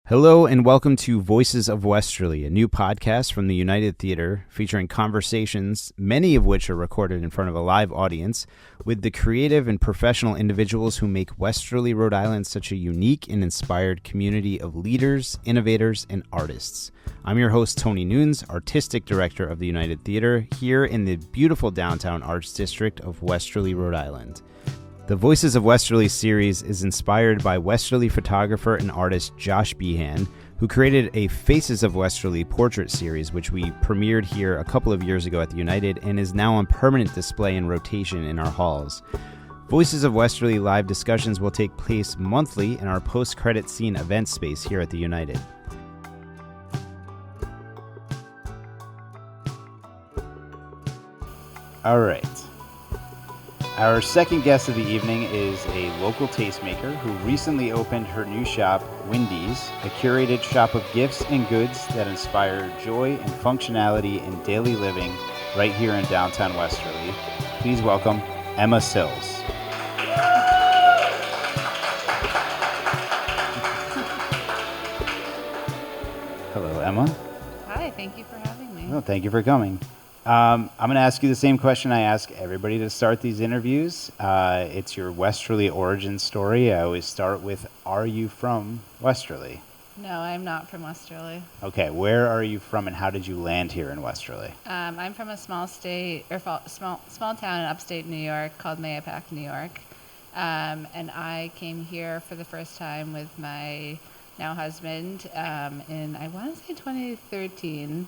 Hello and welcome to Voices of Westerly, a new podcast from the United Theater featuring conversations, many of which are recorded in front of a live audience, with the creative and professional individuals who make Westerly, Rhode Island such a unique and inspired community of leaders, innovators, and artists. I'm your host, Tony Nunes, Artistic Director of the United Theater, here in the beautiful downtown arts district of Westerly, Rhode Island. The Voices of Westerly series is inspired by Westerly photographer and artist Josh Behan, who created a Faces of Westerly portrait series, which we premiered here a couple of years ago at the United and is now on permanent display and rotation in our halls. Voices of Westerly live discussions will take place monthly in our post-credit scene event space here at the United. All right. Our second guest of the evening is a local tastemaker who recently opened her new shop, WINDIES, a curated shop of gifts and goods that inspire joy and functionality in daily living right here in downtown Westerly. Please welcome Emma Sills. Hello, Emma. Hi, thank you for having me. Oh, thank you for coming. I'm going to ask you the same question I ask everybody to start these interviews. It's your Westerly origin story. I always start with, are you from Westerly? No, I'm not from Westerly. Okay, where are you from and how did you land here in Westerly? I'm from a small town in upstate New York called Mahopac, New York. And I came here for the first time with my now husband in, I want to say 2013.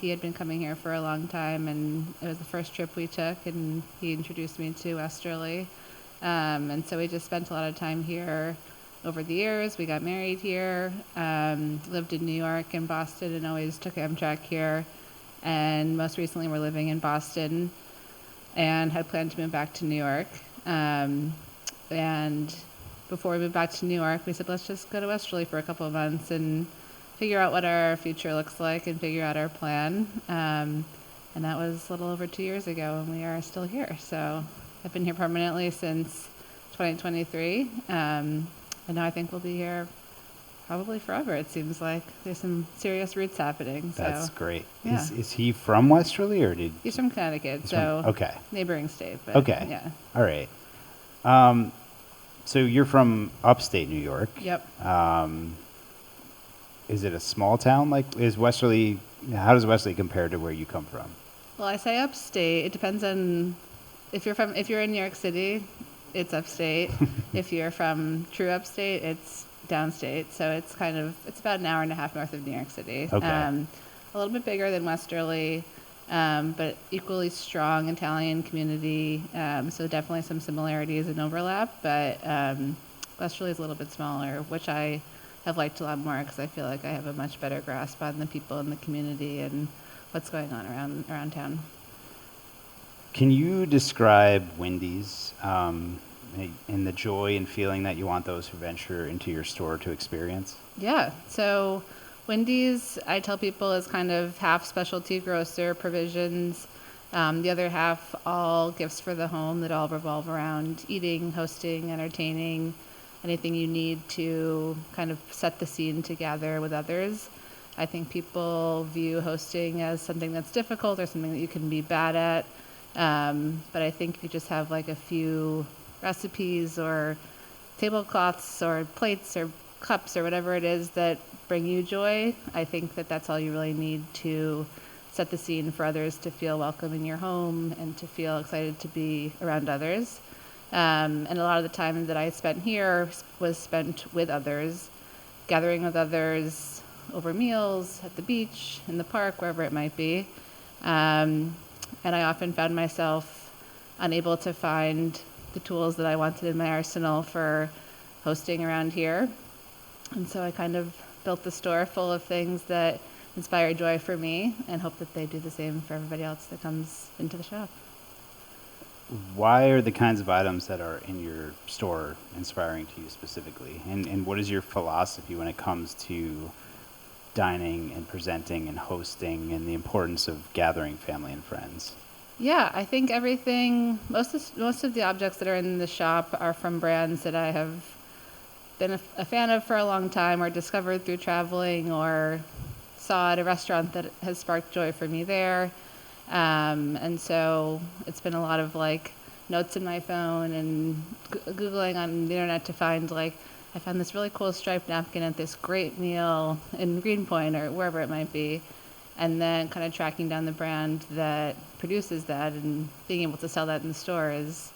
He had been coming here for a long time, and it was the first trip we took, and he introduced me to Westerly. And so we just spent a lot of time here over the years. We got married here, lived in New York and Boston, and always took Amtrak here. And most recently we're living in Boston and had planned to move back to New York. And before we moved back to New York, we said, let's just go to Westerly for a couple of months and figure out what our future looks like and figure out our plan. And that was a little over 2 years ago, and we are still here. So I've been here permanently since 2023. And now I think we'll be here probably forever, it seems like. There's some serious roots happening. That's great. Yeah. Is he from Westerly or did... He's from Connecticut, okay. Neighboring state. But Okay. Yeah. All right. So you're from upstate New York. Yep. Is it a small town? Like, is Westerly, how does Westerly compare to where you come from? Well, I say upstate. It depends on if you're in New York City, it's upstate. If you're from true upstate, it's downstate. So it's about an hour and a half north of New York City. Okay. A little bit bigger than Westerly, but equally strong Italian community. So definitely some similarities and overlap, but Westerly is a little bit smaller, which I have liked a lot more because I feel like I have a much better grasp on the people in the community and what's going on around town. Can you describe WINDIES and the joy and feeling that you want those who venture into your store to experience? Yeah, so WINDIES, I tell people, is kind of half specialty grocer provisions, the other half all gifts for the home that all revolve around eating, hosting, entertaining, anything you need to kind of set the scene together with others. I think people view hosting as something that's difficult or something that you can be bad at. But I think if you just have like a few recipes or tablecloths or plates or cups or whatever it is that bring you joy, I think that that's all you really need to set the scene for others to feel welcome in your home and to feel excited to be around others. And a lot of the time that I spent here was spent with others, gathering with others over meals, at the beach, in the park, wherever it might be. And I often found myself unable to find the tools that I wanted in my arsenal for hosting around here. And so I kind of built the store full of things that inspire joy for me and hope that they do the same for everybody else that comes into the shop. Why are the kinds of items that are in your store inspiring to you specifically? And what is your philosophy when it comes to dining and presenting and hosting and the importance of gathering family and friends? Yeah, I think everything, most of the objects that are in the shop are from brands that I have been a fan of for a long time, or discovered through traveling, or saw at a restaurant that has sparked joy for me there. And so it's been a lot of like notes in my phone and Googling on the internet to find like, I found this really cool striped napkin at this great meal in Greenpoint or wherever it might be. And then kind of tracking down the brand that produces that and being able to sell that in the store is,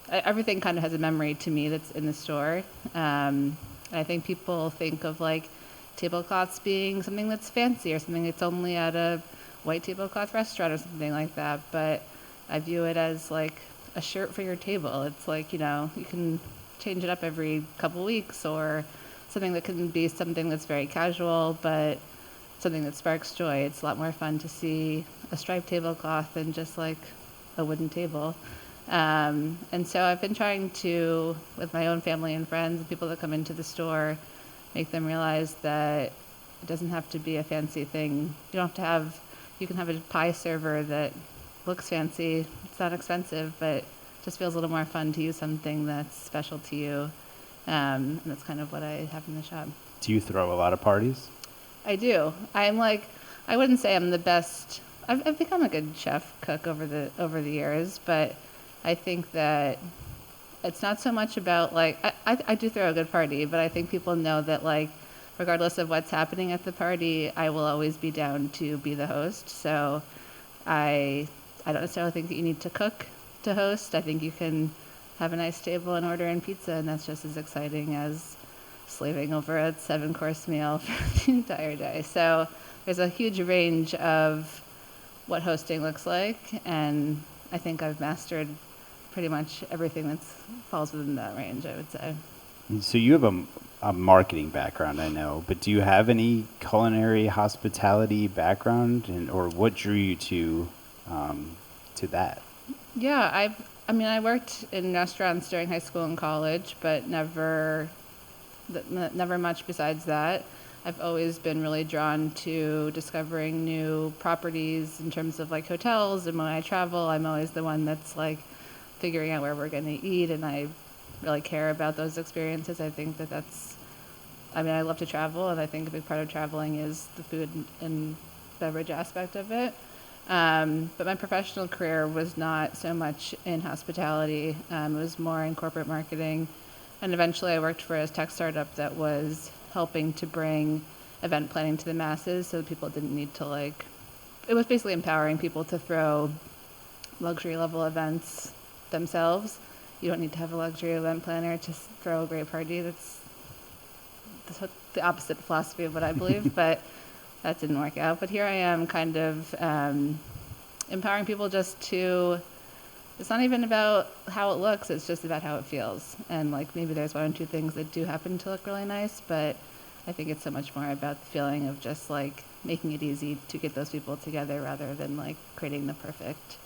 everything kind of has a memory to me that's in the store. I think people think of like tablecloths being something that's fancy or something that's only at a white tablecloth restaurant or something like that, but I view it as like a shirt for your table. It's like, you can change it up every couple weeks, or something that can be something that's very casual but something that sparks joy. It's a lot more fun to see a striped tablecloth than just like a wooden table. And so I've been trying to, with my own family and friends and people that come into the store, make them realize that it doesn't have to be a fancy thing. You can have a pie server that looks fancy. It's not expensive, but just feels a little more fun to use something that's special to you. And that's kind of what I have in the shop. Do you throw a lot of parties? I do. I wouldn't say I'm the best. I've become a good chef cook over the years, but I think that it's not so much about like, I do throw a good party, but I think people know that like, regardless of what's happening at the party, I will always be down to be the host. So I don't necessarily think that you need to cook to host. I think you can have a nice table and order in pizza, and that's just as exciting as slaving over a 7-course meal for the entire day. So there's a huge range of what hosting looks like, and I think I've mastered pretty much everything that falls within that range, I would say. So you have a marketing background, I know, but do you have any culinary hospitality background, or what drew you to that? Yeah, I worked in restaurants during high school and college, but never much besides that. I've always been really drawn to discovering new properties in terms of like hotels, and when I travel, I'm always the one that's like figuring out where we're going to eat, and I really care about those experiences. I think I love to travel, and I think a big part of traveling is the food and beverage aspect of it. But my professional career was not so much in hospitality. It was more in corporate marketing. And eventually I worked for a tech startup that was helping to bring event planning to the masses, so people didn't need to it was basically empowering people to throw luxury level events themselves. You don't need to have a luxury event planner to throw a great party. That's the opposite philosophy of what I believe, but that didn't work out. But here I am kind of empowering people just to, it's not even about how it looks, it's just about how it feels. And maybe there's one or two things that do happen to look really nice, but I think it's so much more about the feeling of just making it easy to get those people together rather than creating the perfect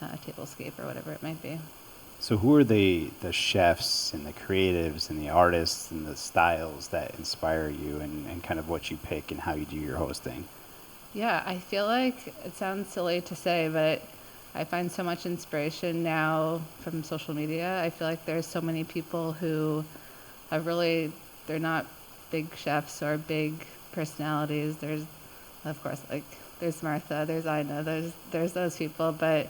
tablescape or whatever it might be. So who are the chefs and the creatives and the artists and the styles that inspire you, and kind of what you pick and how you do your hosting? Yeah, I feel like it sounds silly to say, but I find so much inspiration now from social media. I feel like there's so many people who they're not big chefs or big personalities. There's, of course, there's Martha, there's Ina, there's those people, but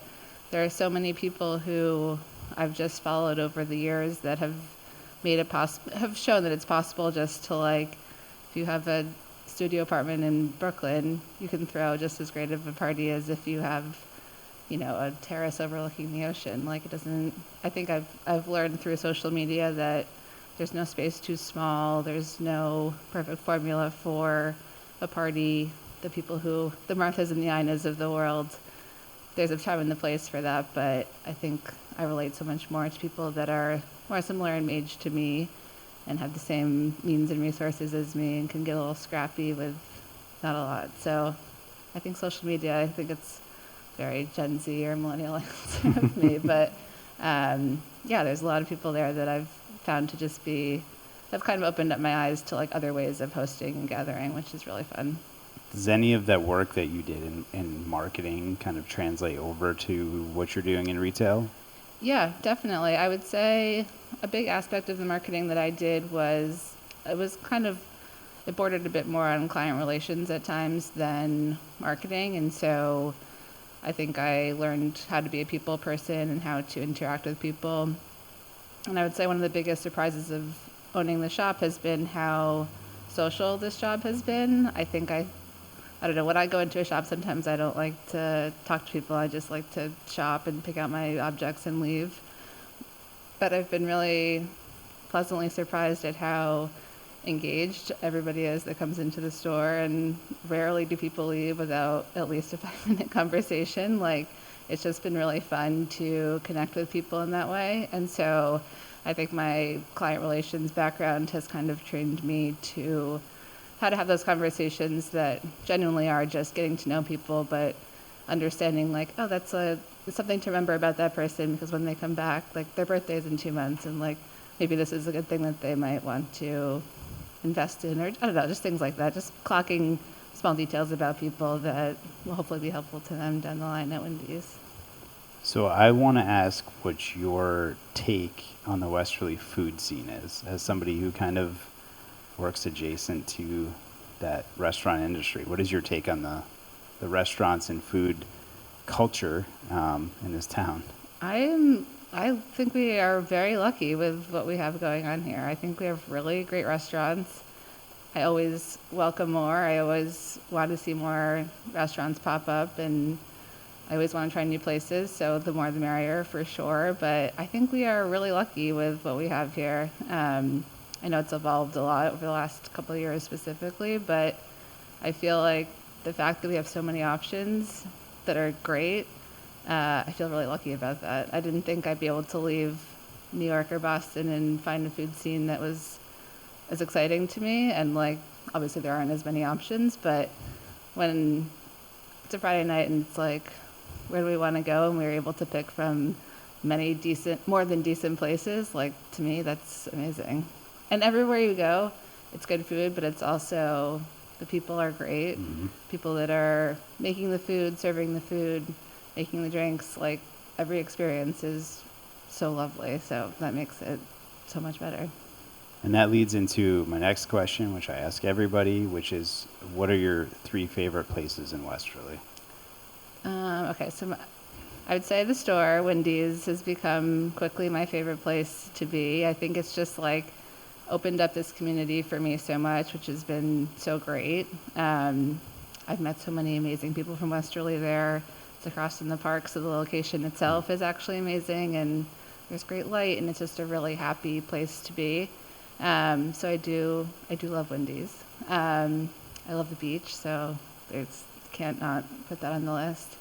there are so many people who I've just followed over the years that have made it have shown that it's possible just to if you have a studio apartment in Brooklyn, you can throw just as great of a party as if you have, a terrace overlooking the ocean. I think I've learned through social media that there's no space too small. There's no perfect formula for a party. The Marthas and the Inas of the world, there's a time and the place for that, but I think I relate so much more to people that are more similar in age to me and have the same means and resources as me and can get a little scrappy with not a lot. So I think social media, I think it's very Gen Z or millennial of me, but there's a lot of people there that I've found to just have kind of opened up my eyes to other ways of hosting and gathering, which is really fun. Does any of that work that you did in marketing kind of translate over to what you're doing in retail? Yeah, definitely. I would say a big aspect of the marketing that I did was it bordered a bit more on client relations at times than marketing. And so I think I learned how to be a people person and how to interact with people. And I would say one of the biggest surprises of owning the shop has been how social this job has been. I don't know, when I go into a shop, sometimes I don't like to talk to people. I just like to shop and pick out my objects and leave. But I've been really pleasantly surprised at how engaged everybody is that comes into the store, and rarely do people leave without at least a 5-minute conversation. Like, it's just been really fun to connect with people in that way. And so I think my client relations background has kind of trained me to how to have those conversations that genuinely are just getting to know people, but understanding like, oh, it's something to remember about that person, because when they come back, like, their birthday's in 2 months, and like, maybe this is a good thing that they might want to invest in, or I don't know, just things like that. Just clocking small details about people that will hopefully be helpful to them down the line at Wendy's. So I want to ask what your take on the Westerly food scene is, as somebody who kind of works adjacent to that restaurant industry. What is your take on the restaurants and food culture in this town? I think we are very lucky with what we have going on here. I think we have really great restaurants. I always welcome more. I always want to see more restaurants pop up, and I always want to try new places, so the more the merrier for sure. But I think we are really lucky with what we have here. I know it's evolved a lot over the last couple of years specifically, but I feel like the fact that we have so many options that are great, I feel really lucky about that. I didn't think I'd be able to leave New York or Boston and find a food scene that was as exciting to me. And like, obviously there aren't as many options, but when it's a Friday night and it's like, where do we want to go? And we were able to pick from more than decent places. Like, to me, that's amazing. And everywhere you go, it's good food, but it's also, the people are great. Mm-hmm. People that are making the food, serving the food, making the drinks, like, every experience is so lovely. So that makes it so much better. And that leads into my next question, which I ask everybody, which is, what are your 3 favorite places in Westerly? Okay, so I would say the store, Wendy's, has become quickly my favorite place to be. I think it's just like opened up this community for me so much, which has been so great. I've met so many amazing people from Westerly there. It's across in the park, so the location itself is actually amazing, and there's great light, and it's just a really happy place to be. So I do love Wendy's. I love the beach, so can't not put that on the list.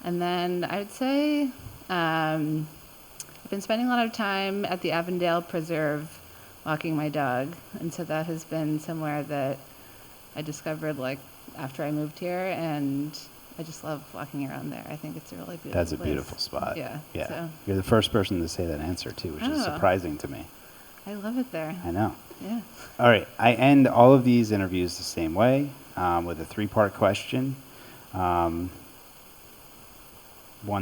And then I would say I've been spending a lot of time at the Avondale Preserve walking my dog, and so that has been somewhere that I discovered like after I moved here, and I just love walking around there. I think it's a really beautiful That's a place. beautiful spot. Yeah. So. You're the first person to say that answer too, which is surprising to me. I love it there. I know. Yeah. All right. I end all of these interviews the same way, with a 3-part question. One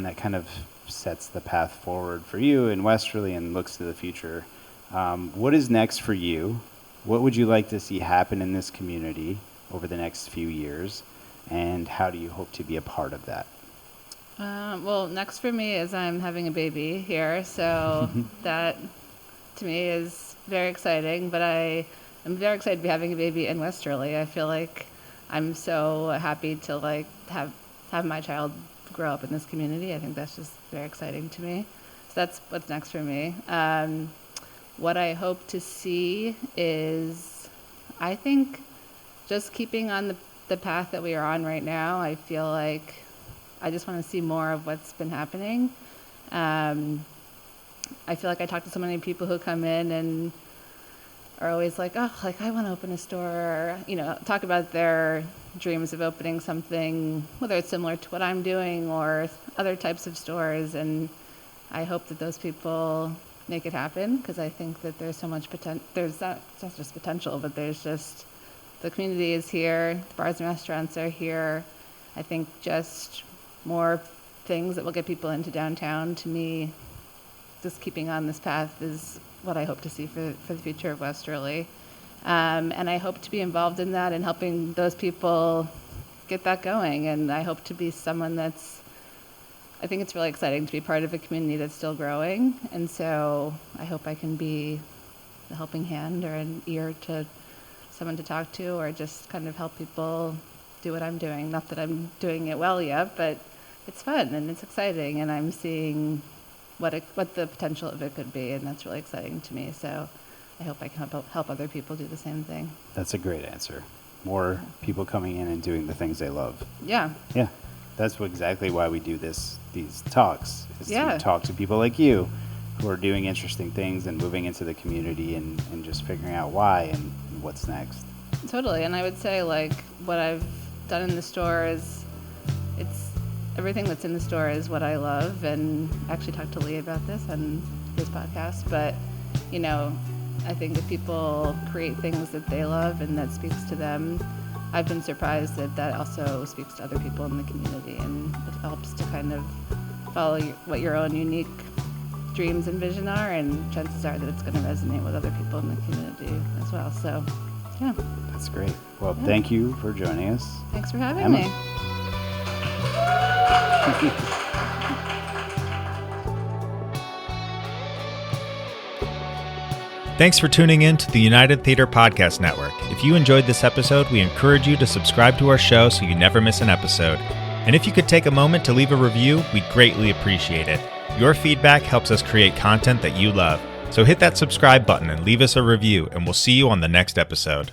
that kind of sets the path forward for you in Westerly and looks to the future. What is next for you? What would you like to see happen in this community over the next few years? And how do you hope to be a part of that? Well, next for me is I'm having a baby here, so that to me is very exciting, but I'm very excited to be having a baby in Westerly. I feel like I'm so happy to like have my child grow up in this community. I think that's just very exciting to me. So that's what's next for me. What I hope to see is, I think, just keeping on the path that we are on right now. I feel like I just want to see more of what's been happening. I feel like I talk to so many people who come in and are always like, oh, like I want to open a store, or, you know, talk about their dreams of opening something, whether it's similar to what I'm doing or other types of stores. And I hope that those people make it happen, because I think that there's so much potential. There's not just potential, but there's just, the community is here, the bars and restaurants are here. I think just more things that will get people into downtown, to me, just keeping on this path is what I hope to see for the future of Westerly. And I hope to be involved in that and helping those people get that going. And I hope to be someone I think it's really exciting to be part of a community that's still growing. And so I hope I can be a helping hand or an ear to someone to talk to, or just kind of help people do what I'm doing. Not that I'm doing it well yet, but it's fun and it's exciting, and I'm seeing what the potential of it could be, and that's really exciting to me. So I hope I can help other people do the same thing. That's a great answer. More people coming in and doing the things they love. Yeah. Yeah. That's exactly why we do these talks, is Yeah. to talk to people like you who are doing interesting things and moving into the community and just figuring out why and what's next. Totally. And I would say, like, what I've done in the store is everything that's in the store is what I love. And I actually talked to Lee about this on his podcast. But, you know, I think if people create things that they love and that speaks to them, I've been surprised that also speaks to other people in the community. And it helps to kind of follow what your own unique dreams and vision are. And chances are that it's going to resonate with other people in the community as well. So, yeah. That's great. Well, thank you for joining us. Thanks for having Emma. me. Thanks for tuning in to the United Theater Podcast Network. If you enjoyed this episode, we encourage you to subscribe to our show so you never miss an episode. And if you could take a moment to leave a review, we'd greatly appreciate it. Your feedback helps us create content that you love. So hit that subscribe button and leave us a review, and we'll see you on the next episode.